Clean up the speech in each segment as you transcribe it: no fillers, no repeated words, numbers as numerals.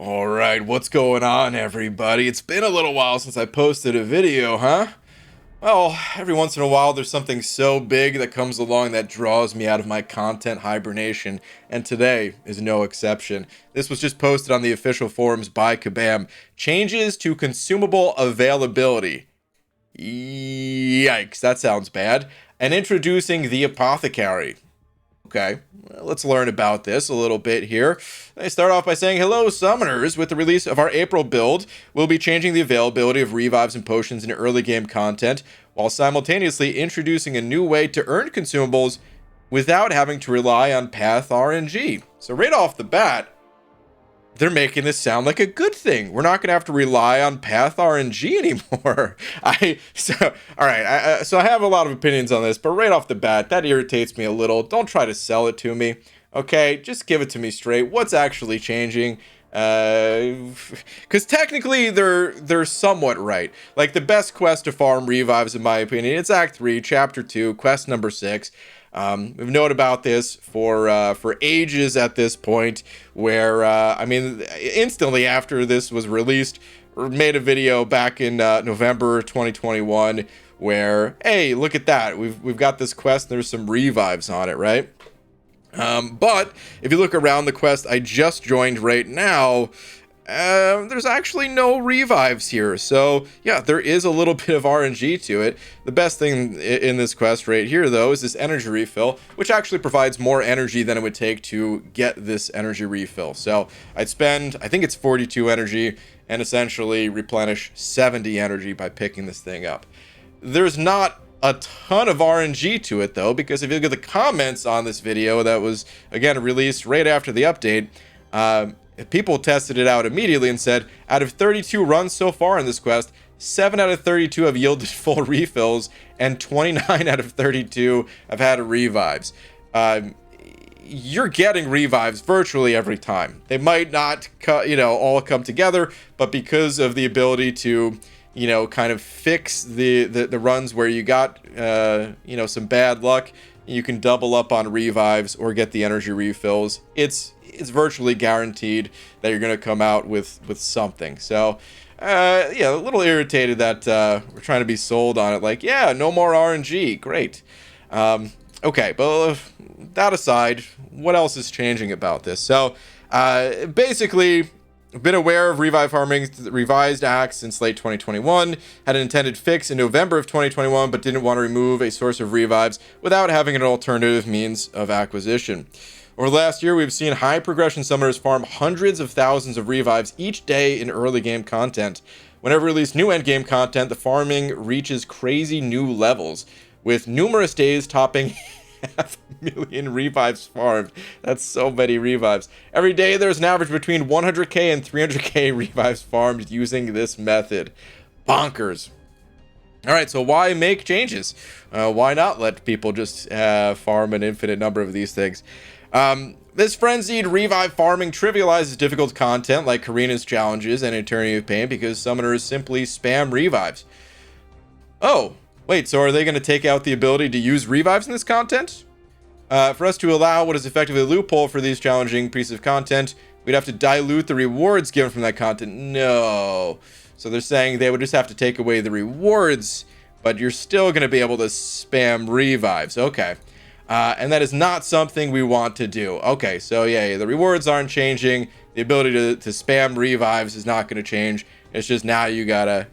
All right, what's going on, everybody? It's been a little while since I posted a video, huh? Well, every once in a while, there's something so big that comes along that draws me out of my content hibernation, and today is no exception. This was just posted on the official forums by Kabam. Changes to consumable availability. Yikes, that sounds bad. And introducing the apothecary. Okay, well, let's learn about this a little bit here. I start off by saying, hello, summoners. With the release of our April build, we'll be changing the availability of revives and potions in early game content, while simultaneously introducing a new way to earn consumables without having to rely on path RNG. So right off the bat, they're making this sound like a good thing. We're not going to have to rely on path RNG anymore. All right. So I have a lot of opinions on this, but right off the bat, that irritates me a little. Don't try to sell it to me. Okay, just give it to me straight. What's actually changing? Because technically they're somewhat right. Like the best quest to farm revives, in my opinion, it's Act 3, Chapter 2, quest number 6. We've known about this for ages at this point, where instantly after this was released, made a video back in November 2021 where, hey, look at that, we've got this quest, there's some revives on it, right? But if you look around the quest I just joined right now, there's actually no revives here. So yeah, there is a little bit of RNG to it. The best thing in this quest right here, though, is this energy refill, which actually provides more energy than it would take to get this energy refill. So I'd spend, I think it's 42 energy, and essentially replenish 70 energy by picking this thing up. There's not a ton of RNG to it, though, because if you look at the comments on this video that was, again, released right after the update, people tested it out immediately and said, out of 32 runs so far in this quest, 7 out of 32 have yielded full refills, and 29 out of 32 have had revives. You're getting revives virtually every time. They might not, all come together, but because of the ability to, kind of fix the runs where you got, some bad luck, you can double up on revives or get the energy refills. It's virtually guaranteed that you're going to come out with something. So, a little irritated that we're trying to be sold on it. Like, yeah, no more RNG. Great. Okay, but that aside, what else is changing about this? So, basically, I've been aware of revive farming's revised acts since late 2021, had an intended fix in November of 2021, but didn't want to remove a source of revives without having an alternative means of acquisition. Over the last year, we've seen high progression summoners farm hundreds of thousands of revives each day in early game content. Whenever released new end game content, the farming reaches crazy new levels, with numerous days topping 500,000 revives farmed. That's so many revives. Every day there's an average between 100k and 300k revives farmed using this method. Bonkers. All right, so why make changes? Why not let people just farm an infinite number of these things? This frenzied revive farming trivializes difficult content like Karina's challenges and Eternity of Pain because summoners simply spam revives. Oh, wait, so are they going to take out the ability to use revives in this content? For us to allow what is effectively a loophole for these challenging pieces of content, we'd have to dilute the rewards given from that content. No. So they're saying they would just have to take away the rewards, but you're still going to be able to spam revives. Okay. And that is not something we want to do. Okay, so yeah, the rewards aren't changing. The ability to spam revives is not going to change. It's just now you gotta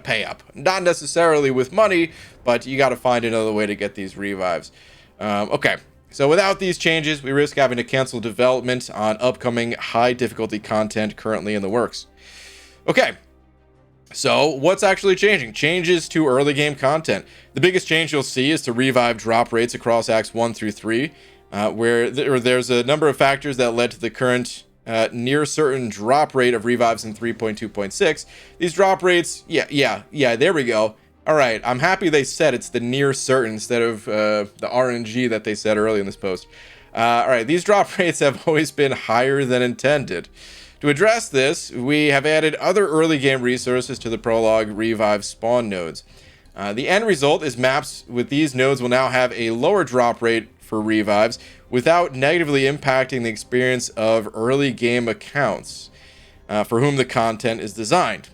pay up. Not necessarily with money, but you gotta find another way to get these revives. Okay, so without these changes, we risk having to cancel development on upcoming high difficulty content currently in the works. Okay. So what's actually changing? Changes to early game content. The biggest change you'll see is to revive drop rates across acts 1 through 3, where there's a number of factors that led to the current near certain drop rate of revives in 3.2.6. These drop rates, yeah, there we go. All right, I'm happy they said it's the near certain instead of the RNG that they said early in this post. All right, these drop rates have always been higher than intended. To address this, we have added other early game resources to the prologue revive spawn nodes. The end result is maps with these nodes will now have a lower drop rate for revives without negatively impacting the experience of early game accounts. for whom the content is designed.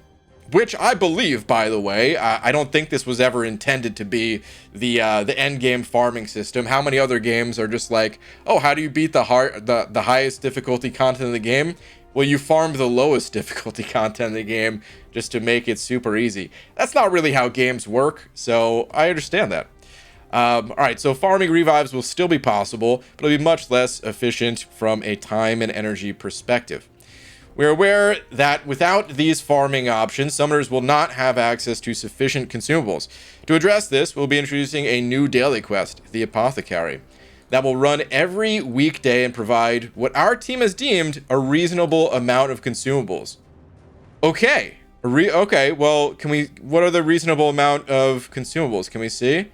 Which I believe, by the way. I don't think this was ever intended to be the end game farming system. How many other games are just like, oh, how do you beat the highest difficulty content in the game? Well, you farm the lowest difficulty content in the game just to make it super easy. That's not really how games work, so I understand that. All right, so farming revives will still be possible, but it'll be much less efficient from a time and energy perspective. We're aware that without these farming options, summoners will not have access to sufficient consumables. To address this, we'll be introducing a new daily quest, the Apothecary, that will run every weekday and provide what our team has deemed a reasonable amount of consumables. Okay. Okay, well, what are the reasonable amount of consumables? Can we see?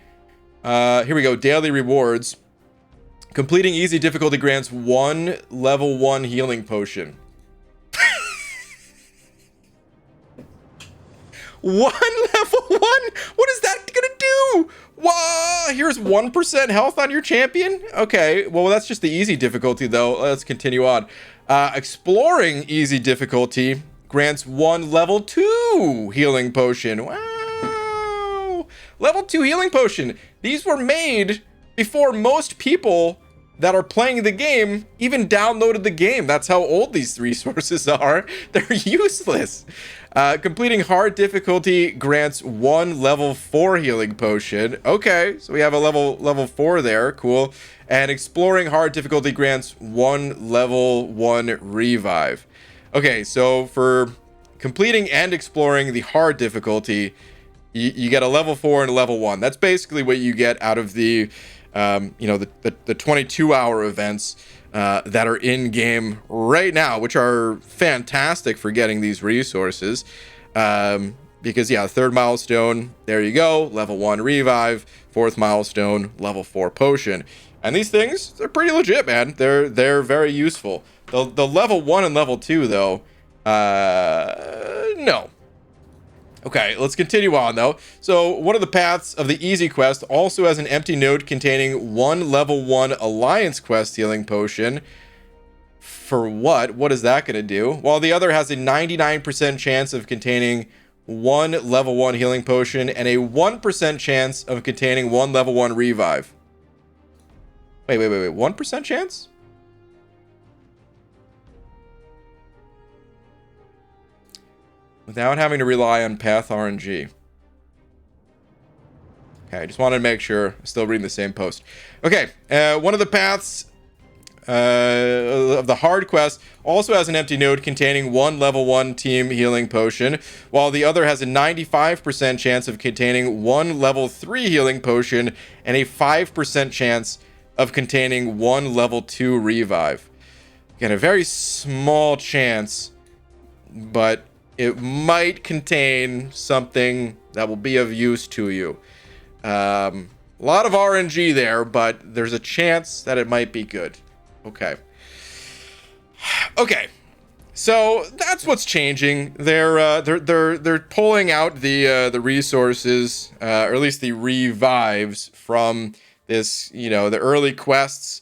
Here we go. Daily rewards. Completing easy difficulty grants 1 level 1 healing potion. 1 level 1? What is that gonna do? Wow, here's 1% health on your champion? Okay, well, that's just the easy difficulty, though. Let's continue on. Exploring easy difficulty grants 1 level 2 healing potion. Wow. Level 2 healing potion. These were made before most people that are playing the game even downloaded the game. That's how old these resources are. They're useless. Completing hard difficulty grants 1 level 4 healing potion. Okay, so we have a level 4 there. Cool. And exploring hard difficulty grants 1 level 1 revive. Okay, so for completing and exploring the hard difficulty, you get a level 4 and a level 1. That's basically what you get out of the the 22-hour events that are in game right now, which are fantastic for getting these resources. Because yeah, third milestone, there you go, level 1 revive. Fourth milestone, level 4 potion. And these things, they're pretty legit, man. They're very useful. The level 1 and level 2 though, no. Okay, let's continue on, though. So, one of the paths of the easy quest also has an empty node containing 1 level 1 alliance quest healing potion. For what? What is that going to do? While the other has a 99% chance of containing 1 level 1 healing potion and a 1% chance of containing 1 level 1 revive. Wait. 1% chance? Without having to rely on path RNG. Okay, I just wanted to make sure I'm still reading the same post. Okay, one of the paths of the hard quest also has an empty node containing 1 level 1 team healing potion, while the other has a 95% chance of containing 1 level 3 healing potion and a 5% chance of containing 1 level 2 revive. Again, a very small chance, but it might contain something that will be of use to you. A lot of RNG there, but there's a chance that it might be good. Okay. So that's what's changing. They're pulling out the resources, or at least the revives from this, the early quests.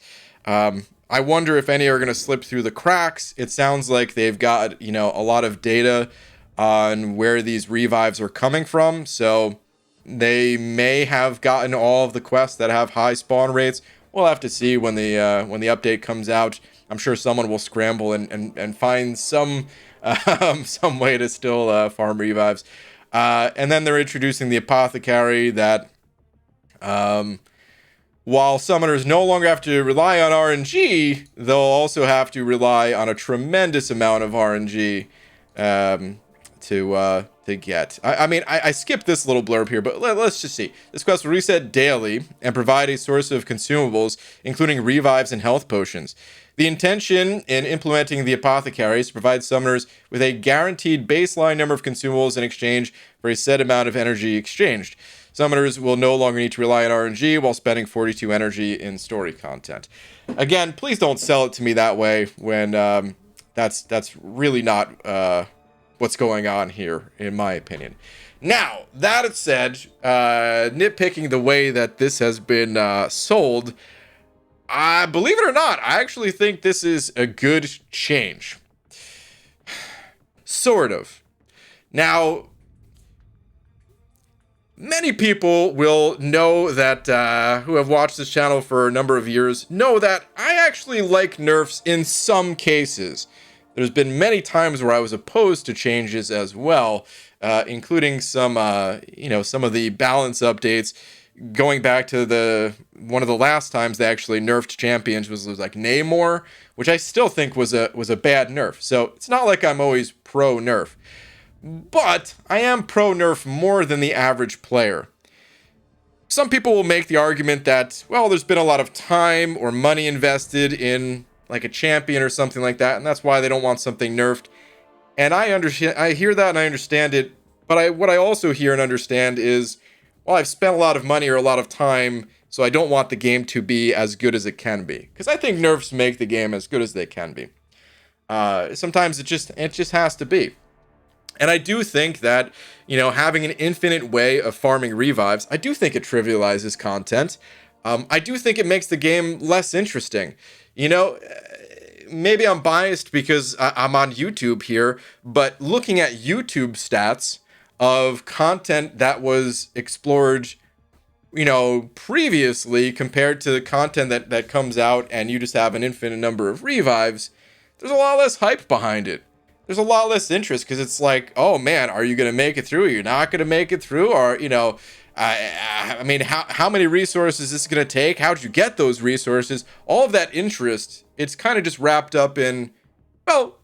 I wonder if any are going to slip through the cracks. It sounds like they've got, a lot of data on where these revives are coming from. So they may have gotten all of the quests that have high spawn rates. We'll have to see when the update comes out. I'm sure someone will scramble and find some way to still farm revives. And then they're introducing the Apothecary that, while summoners no longer have to rely on RNG, they'll also have to rely on a tremendous amount of RNG to get. I skipped this little blurb here, but let's just see. This quest will reset daily and provide a source of consumables, including revives and health potions. The intention in implementing the Apothecary is to provide summoners with a guaranteed baseline number of consumables in exchange for a set amount of energy exchanged. Summoners will no longer need to rely on RNG while spending 42 energy in story content. Again, please don't sell it to me that way when that's really not what's going on here, in my opinion. Now, that said, nitpicking the way that this has been sold, believe it or not, I actually think this is a good change. Sort of. Now, many people will know that, who have watched this channel for a number of years, know that I actually like nerfs in some cases. There's been many times where I was opposed to changes as well, including some, some of the balance updates. Going back to one of the last times they actually nerfed champions was like Namor, which I still think was a bad nerf. So it's not like I'm always pro nerf, but I am pro nerf more than the average player. Some people will make the argument that, well, there's been a lot of time or money invested in like a champion or something like that, and that's why they don't want something nerfed. And I understand, I hear that and I understand it, but what I also hear and understand is, well, I've spent a lot of money or a lot of time, so I don't want the game to be as good as it can be. Because I think nerfs make the game as good as they can be. Sometimes it just has to be. And I do think that, having an infinite way of farming revives, I do think it trivializes content. I do think it makes the game less interesting. Maybe I'm biased because I'm on YouTube here, but looking at YouTube stats of content that was explored, previously compared to the content that comes out and you just have an infinite number of revives, there's a lot less hype behind it. There's a lot less interest because it's like, oh man, are you going to make it through? You're not going to make it through? Or, how many resources is this going to take? How'd you get those resources? All of that interest, it's kind of just wrapped up in, well,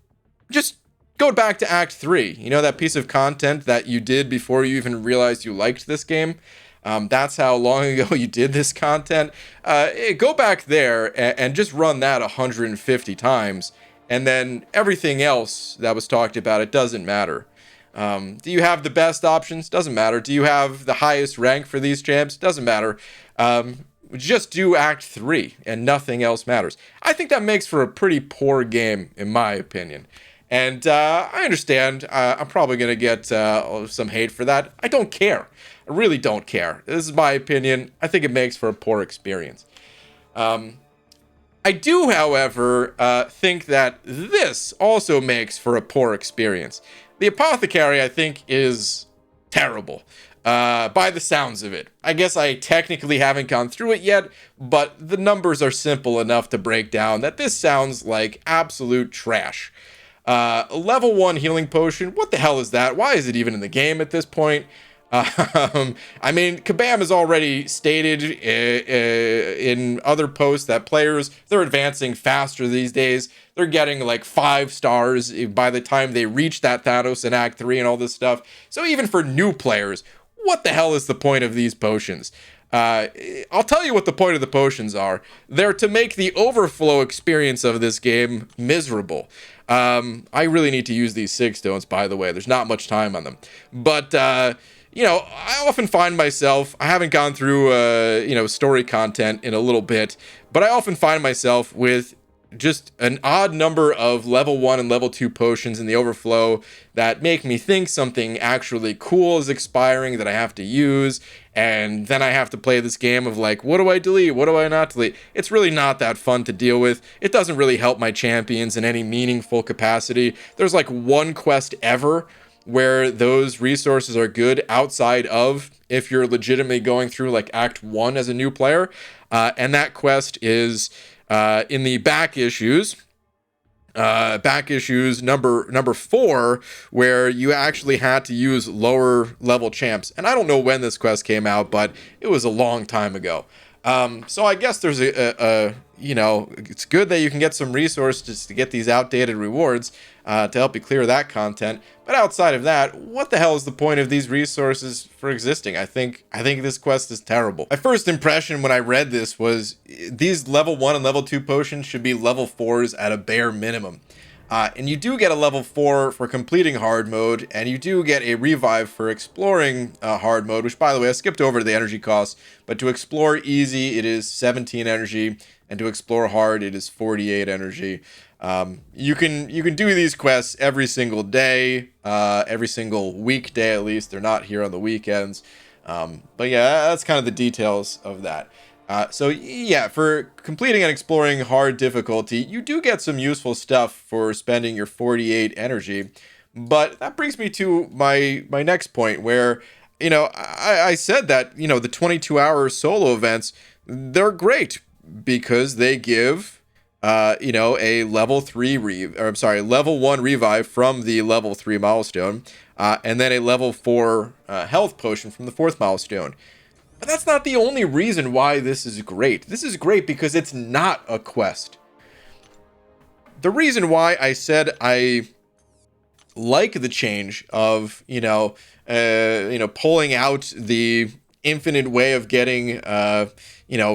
just go back to Act 3. That piece of content that you did before you even realized you liked this game. That's how long ago you did this content. Go back there and just run that 150 times. And then everything else that was talked about, it doesn't matter. Do you have the best options? Doesn't matter. Do you have the highest rank for these champs? Doesn't matter. Just do Act 3 and nothing else matters. I think that makes for a pretty poor game, in my opinion. And I understand I'm probably going to get some hate for that. I don't care. I really don't care. This is my opinion. I think it makes for a poor experience. I do, however, think that this also makes for a poor experience. The Apothecary, I think, is terrible, by the sounds of it. I guess I technically haven't gone through it yet, but the numbers are simple enough to break down that this sounds like absolute trash. Level 1 healing potion, what the hell is that? Why is it even in the game at this point? Kabam has already stated in other posts that players, they're advancing faster these days. They're getting like 5 stars by the time they reach that Thanos in Act 3 and all this stuff. So even for new players, what the hell is the point of these potions? I'll tell you what the point of the potions are. They're to make the overflow experience of this game miserable. I really need to use these 6 stones, by the way. There's not much time on them. But, I often find myself, I haven't gone through, story content in a little bit, but I often find myself with just an odd number of level 1 and level 2 potions in the overflow that make me think something actually cool is expiring that I have to use, and then I have to play this game of like, what do I delete? What do I not delete? It's really not that fun to deal with. It doesn't really help my champions in any meaningful capacity. There's like one quest ever where those resources are good outside of if you're legitimately going through like Act 1 as a new player. And that quest is in the back issues number 4, where you actually had to use lower level champs. And I don't know when this quest came out, but it was a long time ago. So I guess there's it's good that you can get some resources to get these outdated rewards to help you clear that content. But outside of that, what the hell is the point of these resources for existing? I think this quest is terrible. My first impression when I read this was these level 1 and level 2 potions should be level 4s at a bare minimum. And you do get a level 4 for completing hard mode, and you do get a revive for exploring hard mode, which, by the way, I skipped over the energy costs, but to explore easy, it is 17 energy, and to explore hard, it is 48 energy. You can do these quests every single day, every single weekday at least. They're not here on the weekends. But yeah, that's kind of the details of that. So yeah, for completing and exploring hard difficulty, you do get some useful stuff for spending your 48 energy. But that brings me to my next point, where I said that the 22-hour solo events, they're great because they give a level 1 revive from the level 3 milestone, and then a level 4 health potion from the 4th milestone. But that's not the only reason why this is great. This is great because it's not a quest. The reason why I said I like the change of pulling out the infinite way of getting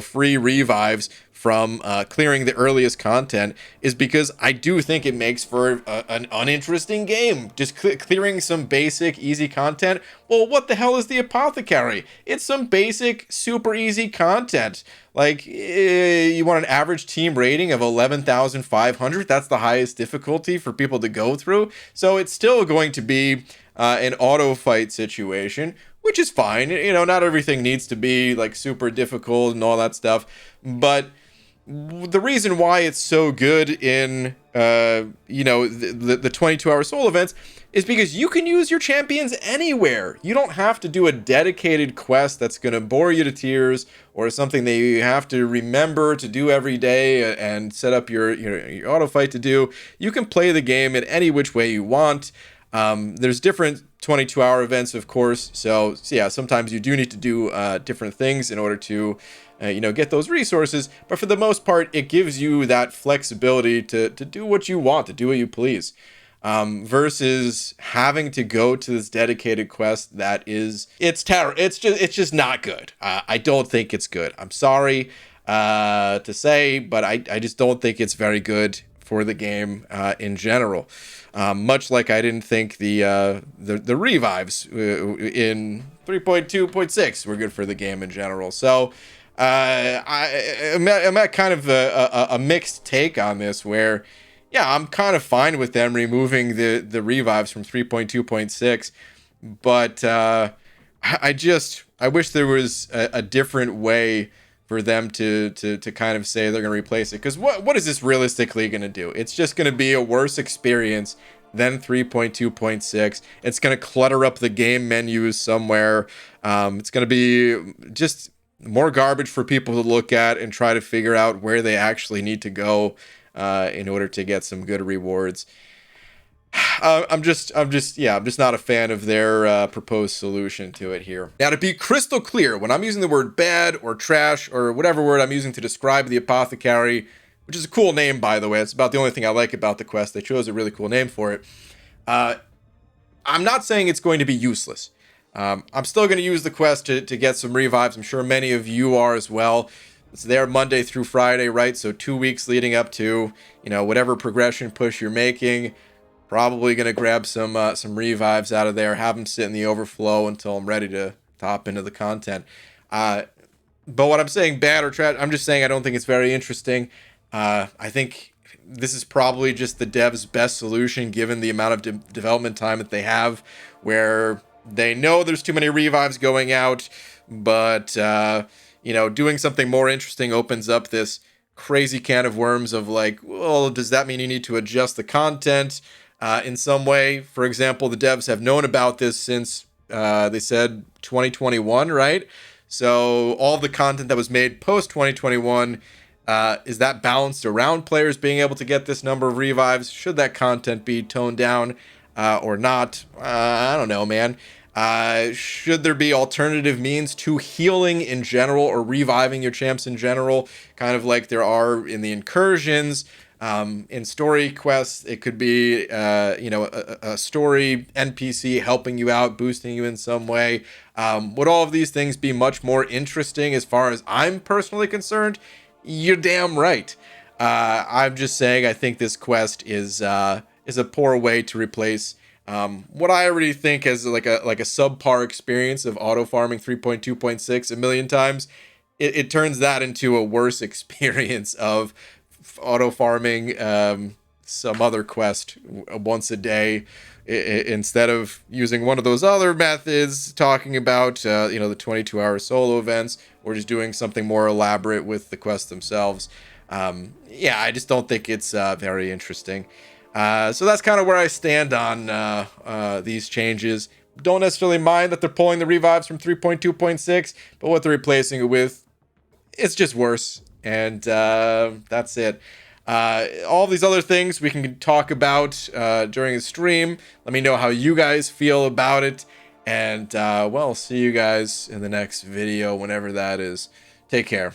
free revives from clearing the earliest content is because I do think it makes for an uninteresting game. Just clearing some basic easy content. Well, what the hell is the apothecary? It's some basic super easy content. Like, you want an average team rating of 11,500. That's the highest difficulty for people to go through. So it's still going to be an auto fight situation, which is fine. Not everything needs to be like super difficult and all that stuff. But the reason why it's so good in the 22-hour solo events is because you can use your champions anywhere. You don't have to do a dedicated quest that's going to bore you to tears, or something that you have to remember to do every day and set up your auto fight to do. You can play the game in any which way you want. There's different 22-hour events, of course. So yeah, sometimes you do need to do different things in order to get those resources. But for the most part, it gives you that flexibility to do what you want, to do what you please. Versus having to go to this dedicated quest it's terrible. It's just not good. I don't think it's good. I'm sorry to say, but I just don't think it's very good for the game in general. Much like I didn't think the revives in 3.2.6 were good for the game in general. So I'm at kind of a mixed take on this, where yeah, I'm kind of fine with them removing the revives from 3.2.6, but I wish there was a different way for them to kind of say they're going to replace it. Because what is this realistically going to do? It's just going to be a worse experience than 3.2.6. It's going to clutter up the game menus somewhere. It's going to be just more garbage for people to look at and try to figure out where they actually need to go in order to get some good rewards. I'm just not a fan of their proposed solution to it here. Now, to be crystal clear, when I'm using the word bad or trash or whatever word I'm using to describe the apothecary, which is a cool name, by the way, it's about the only thing I like about the quest. They chose a really cool name for it. I'm not saying it's going to be useless. I'm still going to use the quest to get some revives. I'm sure many of you are as well. It's there Monday through Friday, right? So 2 weeks leading up to, whatever progression push you're making. Probably going to grab some revives out of there, have them sit in the overflow until I'm ready to hop into the content. But what I'm saying, bad or trash, I'm just saying I don't think it's very interesting. I think this is probably just the devs' best solution given the amount of development time that they have, where they know there's too many revives going out, but doing something more interesting opens up this crazy can of worms of like, well, does that mean you need to adjust the content in some way? For example, the devs have known about this since they said 2021, right? So all the content that was made post 2021, is that balanced around players being able to get this number of revives? Should that content be toned down or not? I don't know, man. Should there be alternative means to healing in general or reviving your champs in general, kind of like there are in the incursions? In story quests, it could be a story NPC helping you out, boosting you in some way. Would all of these things be much more interesting as far as I'm personally concerned? You're damn right. I'm just saying I think this quest is a poor way to replace what I already think is like a subpar experience of auto farming 3.2.6 a million times. It turns that into a worse experience of auto farming some other quest once a day instead of using one of those other methods, talking about the 22-hour solo events, or just doing something more elaborate with the quests themselves. I just don't think it's very interesting. So that's kind of where I stand on these changes. Don't necessarily mind that they're pulling the revives from 3.2.6, but what they're replacing it with, it's just worse. And that's it. All these other things we can talk about during the stream. Let me know how you guys feel about it. And well, see you guys in the next video, whenever that is. Take care.